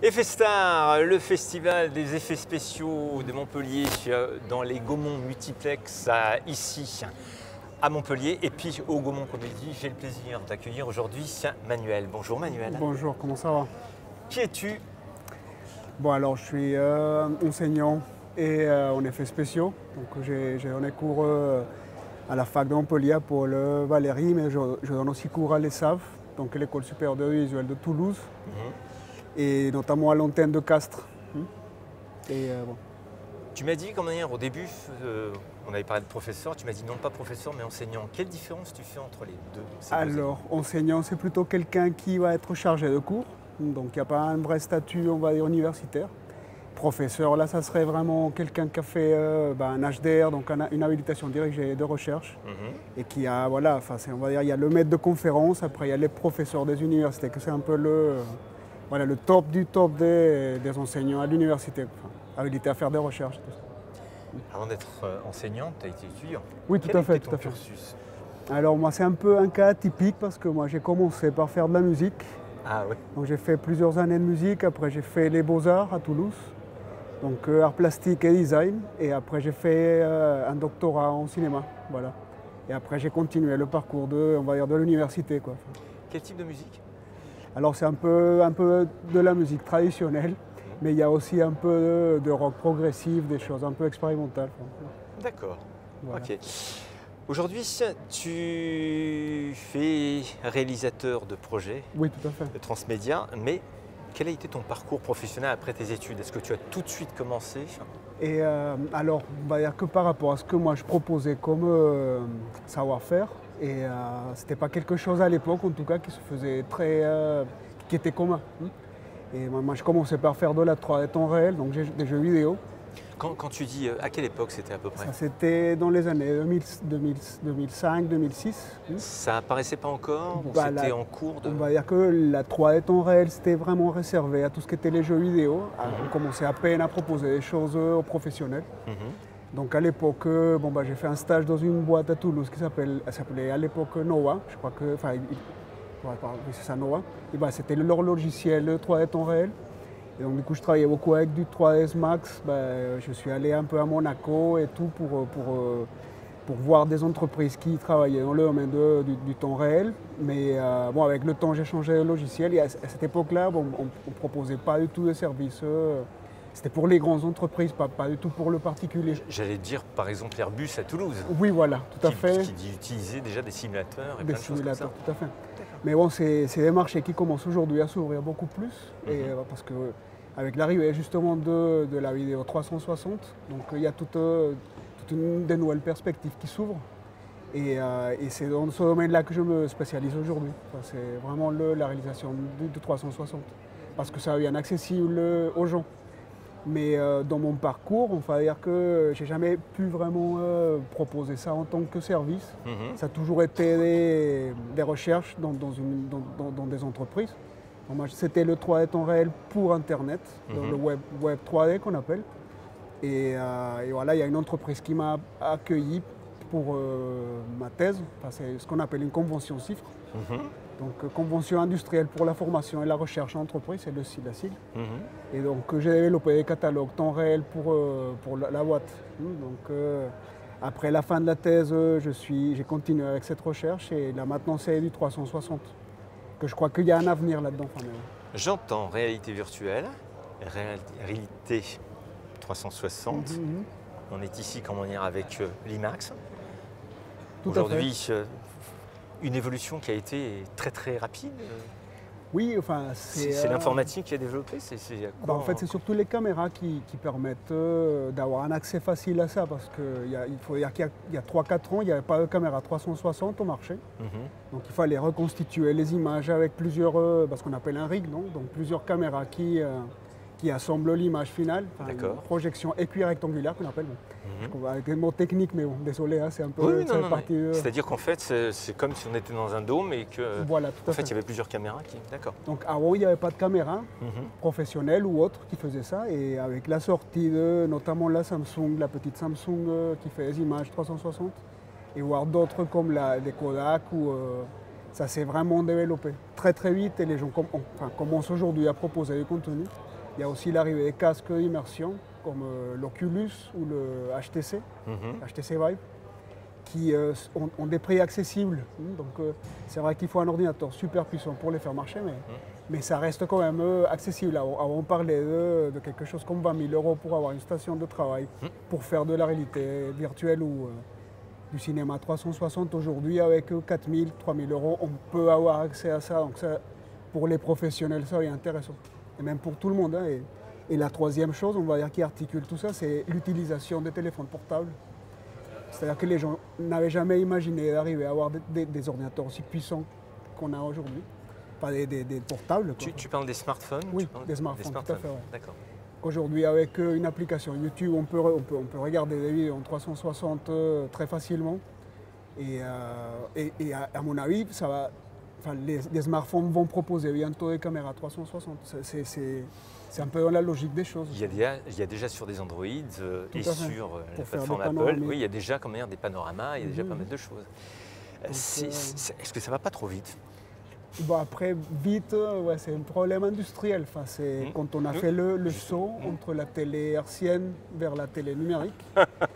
Effestar, le festival des effets spéciaux de Montpellier dans les Gaumont Multiplex ici à Montpellier. Et puis au Gaumont Comédie, j'ai le plaisir d'accueillir aujourd'hui Manuel. Bonjour Manuel. Bonjour, comment ça va? Qui es-tu? Bon alors je suis enseignant et en effets spéciaux. Donc j'ai donné cours à la fac de Montpellier pour le Valérie, mais je donne aussi cours à l'ESAV, donc l'école supérieure d'audiovisuel de Toulouse. Et notamment à l'antenne de Castres. Et, bon. Tu m'as dit, au début, on avait parlé de professeur, tu m'as dit non pas professeur mais enseignant. Quelle différence tu fais entre les deux? Alors, enseignant, c'est plutôt quelqu'un qui va être chargé de cours, donc il n'y a pas un vrai statut, on va dire, universitaire. Professeur, là, ça serait vraiment quelqu'un qui a fait un HDR, donc une habilitation dirigée de recherche, et qui a, voilà, on va dire, il y a le maître de conférence, après il y a les professeurs des universités, que c'est un peu le top du top des enseignants à l'université, habilité à faire des recherches. Tout ça. Avant d'être enseignante, tu as été étudiant. Oui, tout à fait. Quel était ton cursus? Alors moi, c'est un peu un cas atypique parce que moi, j'ai commencé par faire de la musique. Ah oui. Donc j'ai fait plusieurs années de musique, après j'ai fait les Beaux-Arts à Toulouse, donc art plastique et design, et après j'ai fait un doctorat en cinéma, voilà. Et après j'ai continué le parcours de l'université, quoi. Quel type de musique? Alors c'est un peu de la musique traditionnelle, mais il y a aussi un peu de rock progressif, des choses un peu expérimentales. D'accord, voilà. Ok. Aujourd'hui, tu fais réalisateur de projets, Oui, tout à fait. de transmédia, mais quel a été ton parcours professionnel après tes études? Est-ce que tu as tout de suite commencé? Et alors, on va dire que par rapport à ce que moi je proposais comme savoir-faire, et c'était pas quelque chose à l'époque en tout cas qui se faisait qui était commun. Et moi je commençais par faire de la 3D temps réel, donc des jeux vidéo. Quand tu dis à quelle époque c'était à peu près? Ça c'était dans les années 2005, 2006. Ça apparaissait pas encore? Ou Bah, c'était en cours de... On va dire que la 3D temps réel c'était vraiment réservé à tout ce qui était les jeux vidéo. On commençait à peine à proposer des choses aux professionnels. Donc à l'époque, j'ai fait un stage dans une boîte à Toulouse qui s'appelait à l'époque Noah, je crois que, oui, c'est ça, Noah. Et c'était leur logiciel 3D temps réel. Et donc du coup je travaillais beaucoup avec du 3ds Max. Je suis allé un peu à Monaco et tout pour voir des entreprises qui travaillaient dans le domaine du temps réel. Mais avec le temps j'ai changé de logiciel et à cette époque-là on ne proposait pas du tout de services. C'était pour les grandes entreprises, pas du tout pour le particulier. J'allais dire par exemple Airbus à Toulouse. Oui, voilà, tout à fait. Qui utilisait déjà des simulateurs et des plein de choses comme ça. Tout à fait. Mais bon, c'est des marchés qui commencent aujourd'hui à s'ouvrir beaucoup plus. Et, parce que avec l'arrivée justement de la vidéo 360, donc il y a toute des nouvelles perspectives qui s'ouvrent. Et c'est dans ce domaine-là que je me spécialise aujourd'hui. C'est vraiment la réalisation de 360. Parce que ça devient accessible aux gens. Mais dans mon parcours, on va dire que j'ai jamais pu vraiment proposer ça en tant que service. Ça a toujours été des recherches dans des entreprises. C'était le 3D temps réel pour Internet, dans le web 3D qu'on appelle. Et voilà, il y a une entreprise qui m'a accueilli pour ma thèse. C'est ce qu'on appelle une convention CIFRE. Donc convention industrielle pour la formation et la recherche en entreprise, c'est la sigle. Et donc j'ai développé des catalogues temps réel pour la boîte. Donc après la fin de la thèse, j'ai continué avec cette recherche et là maintenant c'est du 360. Que je crois qu'il y a un avenir là-dedans. J'entends réalité virtuelle, réalité 360. On est ici avec l'IMAX. Aujourd'hui, une évolution qui a été très très rapide. Oui, enfin c'est l'informatique qui a développé. En fait, c'est surtout les caméras qui permettent d'avoir un accès facile à ça, parce qu'il y a 3-4 ans, il n'y avait pas de caméra 360 au marché. Donc il fallait reconstituer les images avec plusieurs, ce qu'on appelle un rig, donc plusieurs caméras qui assemblent l'image finale, une projection équirectangulaire qu'on appelle. Avec des mots techniques, mais bon, désolé, c'est un peu parti. C'est-à-dire qu'en fait, c'est comme si on était dans un dôme et que voilà, tout à fait. Il y avait plusieurs caméras qui... D'accord. Donc avant, il n'y avait pas de caméra professionnelle ou autre qui faisait ça. Et avec la sortie de notamment la petite Samsung qui fait des images 360, et voir d'autres comme les Kodak ou Ça s'est vraiment développé très très vite et les gens commencent aujourd'hui à proposer du contenu. Il y a aussi l'arrivée des casques d'immersion comme l'Oculus ou le HTC, HTC Vive, qui ont des prix accessibles. Donc c'est vrai qu'il faut un ordinateur super puissant pour les faire marcher, mais ça reste quand même accessible. Avant on parlait de quelque chose comme 20 000 € pour avoir une station de travail, pour faire de la réalité virtuelle ou du cinéma 360. Aujourd'hui, avec 4 000, 3 000 €, on peut avoir accès à ça. Donc ça, pour les professionnels, ça est intéressant. Et même pour tout le monde. Hein. Et la troisième chose, on va dire, qui articule tout ça, c'est l'utilisation des téléphones portables. C'est-à-dire que les gens n'avaient jamais imaginé d'arriver à avoir des ordinateurs aussi puissants qu'on a aujourd'hui. Pas des portables. Quoi. Tu parles des smartphones? Oui, des smartphones, tout à fait. Ouais. D'accord. Aujourd'hui, avec une application YouTube, on peut regarder des vidéos en 360 très facilement. Et à mon avis, ça va, les smartphones vont proposer bientôt des caméras 360. C'est un peu dans la logique des choses. Il y a déjà sur des Android et sur la plateforme Apple, oui, il y a déjà quand même des panoramas, il y a déjà pas mal de choses. Est-ce que ça ne va pas trop vite? Bon, après, vite, ouais, c'est un problème industriel. Enfin, quand on a fait le saut entre la télé hertzienne vers la télé numérique,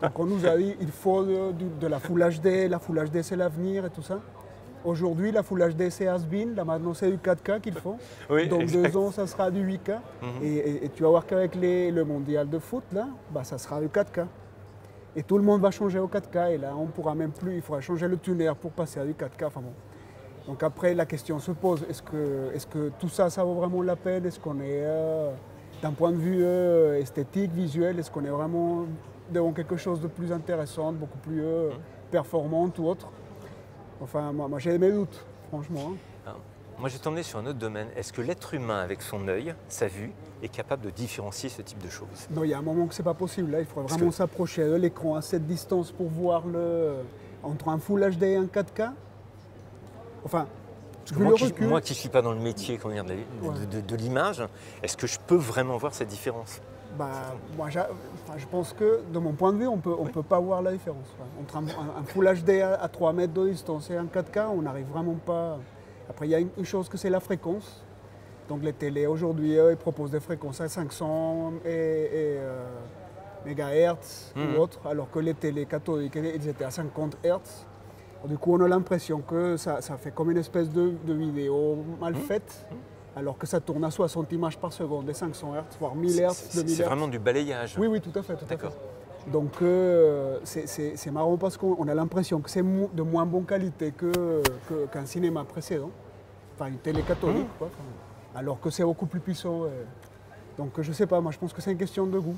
donc on nous a dit qu'il faut de la Full HD, la Full HD c'est l'avenir et tout ça. Aujourd'hui, la Full HD c'est has-been, là maintenant c'est du 4K qu'il faut. Oui, donc exact. 2 ans, ça sera du 8K. Et tu vas voir qu'avec le mondial de foot, là, bah, ça sera du 4K. Et tout le monde va changer au 4K. Et là, on pourra même plus, il faudra changer le tuner pour passer à du 4K. Enfin bon. Donc après, la question se pose, est-ce que tout ça, ça vaut vraiment la peine? Est-ce qu'on est, d'un point de vue esthétique, visuel, est-ce qu'on est vraiment devant quelque chose de plus intéressant, beaucoup plus performant ou autre? Enfin, moi j'ai mes doutes, franchement. Hein. Moi, je vais t'emmener sur un autre domaine. Est-ce que l'être humain, avec son œil, sa vue, est capable de différencier ce type de choses? Non, il y a un moment que c'est pas possible. Là, il faudrait vraiment s'approcher de l'écran à cette distance pour voir entre un Full HD et un 4K. Enfin, moi qui ne suis pas dans le métier de l'image, est-ce que je peux vraiment voir cette différence? Moi, je pense que, de mon point de vue, on peut pas voir la différence. Entre un Full HD à 3 mètres de distance et un 4K, on n'arrive vraiment pas. Après, il y a une chose que c'est la fréquence. Donc les télés aujourd'hui, ils proposent des fréquences à 500 MHz ou autres, alors que les télés cathodiques, ils étaient à 50 Hz. Du coup, on a l'impression que ça fait comme une espèce de vidéo mal faite, alors que ça tourne à 60 images par seconde, des 500 Hz, voire 1000 Hz, 2000 Hz. C'est vraiment du balayage. Oui, tout à fait. Donc, c'est marrant parce qu'on a l'impression que c'est de moins bonne qualité qu'un cinéma précédent, enfin une télé catholique, quoi, alors que c'est beaucoup plus puissant. Donc, je sais pas, moi je pense que c'est une question de goût.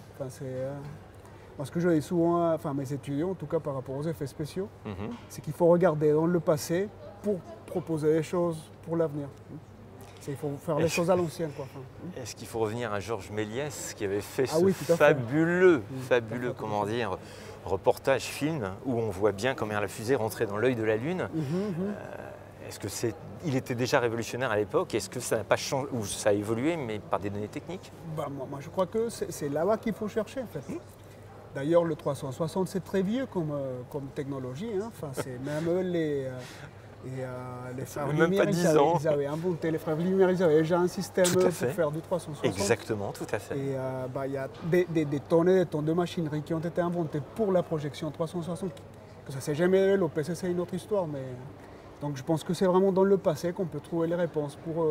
Parce que je dis souvent à mes étudiants, en tout cas par rapport aux effets spéciaux, c'est qu'il faut regarder dans le passé pour proposer des choses pour l'avenir. Il faut faire les choses à l'ancienne. Est-ce qu'il faut revenir à Georges Méliès qui avait fait fabuleux, reportage film où on voit bien comment la fusée rentrait dans l'œil de la Lune? Est-ce qu'il était déjà révolutionnaire à l'époque? Est-ce que ça n'a pas changé ou ça a évolué, mais par des données techniques? Moi, je crois que c'est là-bas qu'il faut chercher, en fait. D'ailleurs, le 360, c'est très vieux comme technologie. Hein. Enfin, c'est même les frères Lumière, ils avaient inventé. Les frères Lumière, ils avaient déjà un système pour faire du 360. Exactement, tout à fait. Et il y a des tonnes et des tonnes de machinerie qui ont été inventées pour la projection 360. Que ça ne s'est jamais développé, c'est une autre histoire. Donc je pense que c'est vraiment dans le passé qu'on peut trouver les réponses pour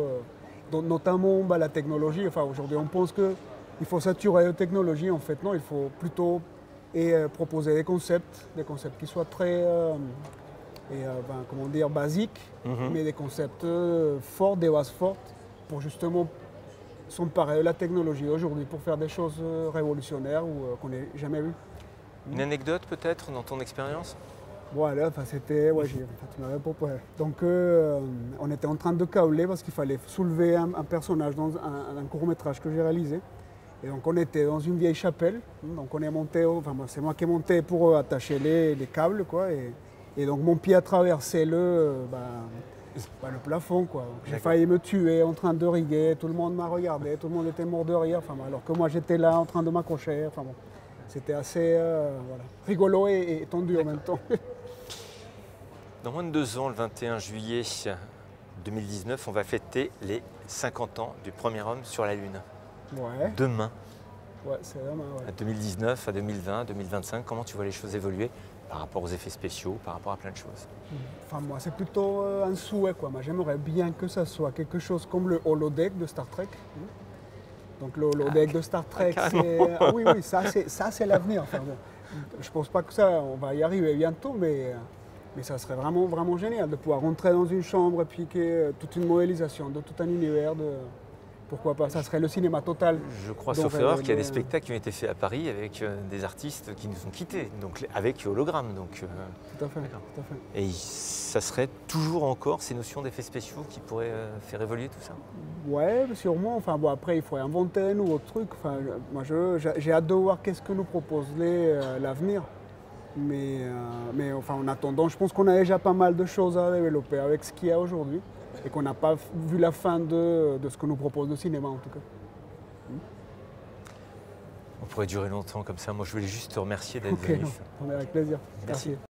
notamment la technologie. Enfin, aujourd'hui, on pense qu'il faut saturer la technologie. En fait, non, il faut plutôt proposer des concepts qui soient très basiques, mais des concepts forts, des bases fortes, pour justement s'emparer de la technologie aujourd'hui pour faire des choses révolutionnaires ou qu'on n'ait jamais vues. Une anecdote peut-être dans ton expérience? Voilà, c'était. Donc, on était en train de câbler parce qu'il fallait soulever un personnage dans un court-métrage que j'ai réalisé. Et donc, on était dans une vieille chapelle. Donc, on est monté. C'est moi qui ai monté pour attacher les câbles, quoi. Et donc, mon pied a traversé le plafond, quoi. J'ai failli me tuer en train de riguer. Tout le monde m'a regardé. Tout le monde était mort de rire. Alors que moi, j'étais là en train de m'accrocher. C'était assez rigolo et tendu en même temps. Dans moins de 2 ans, le 21 juillet, 2019, on va fêter les 50 ans du premier homme sur la Lune. Ouais, Demain, ouais, c'est vraiment. Ouais. à 2019, à 2020, 2025, comment tu vois les choses évoluer par rapport aux effets spéciaux, par rapport à plein de choses? Enfin, moi, c'est plutôt un souhait, quoi. Moi, j'aimerais bien que ça soit quelque chose comme le holodeck de Star Trek. Donc, le holodeck de Star Trek, c'est. Ah oui, oui, ça, c'est l'avenir. Enfin, bon, je pense pas que ça, on va y arriver bientôt, mais ça serait vraiment, vraiment génial de pouvoir rentrer dans une chambre et puis qu'il y ait toute une modélisation de tout un univers. Pourquoi pas? Ça serait le cinéma total. Je crois, sauf erreur, qu'il y a des spectacles qui ont été faits à Paris avec des artistes qui nous ont quittés, donc avec hologramme. Donc, Tout à fait, tout à fait. et ça serait toujours encore ces notions d'effets spéciaux qui pourraient faire évoluer tout ça. Ouais, sûrement. Enfin, bon, après, il faudrait inventer un nouveau truc. Enfin, moi, j'ai hâte de voir qu'est-ce que nous propose l'avenir. Mais enfin, en attendant, je pense qu'on a déjà pas mal de choses à développer avec ce qu'il y a aujourd'hui et qu'on n'a pas vu la fin de ce que nous propose le cinéma, en tout cas. On pourrait durer longtemps comme ça. Moi, je voulais juste te remercier d'être Ok, venu. non, avec plaisir. Merci. Merci.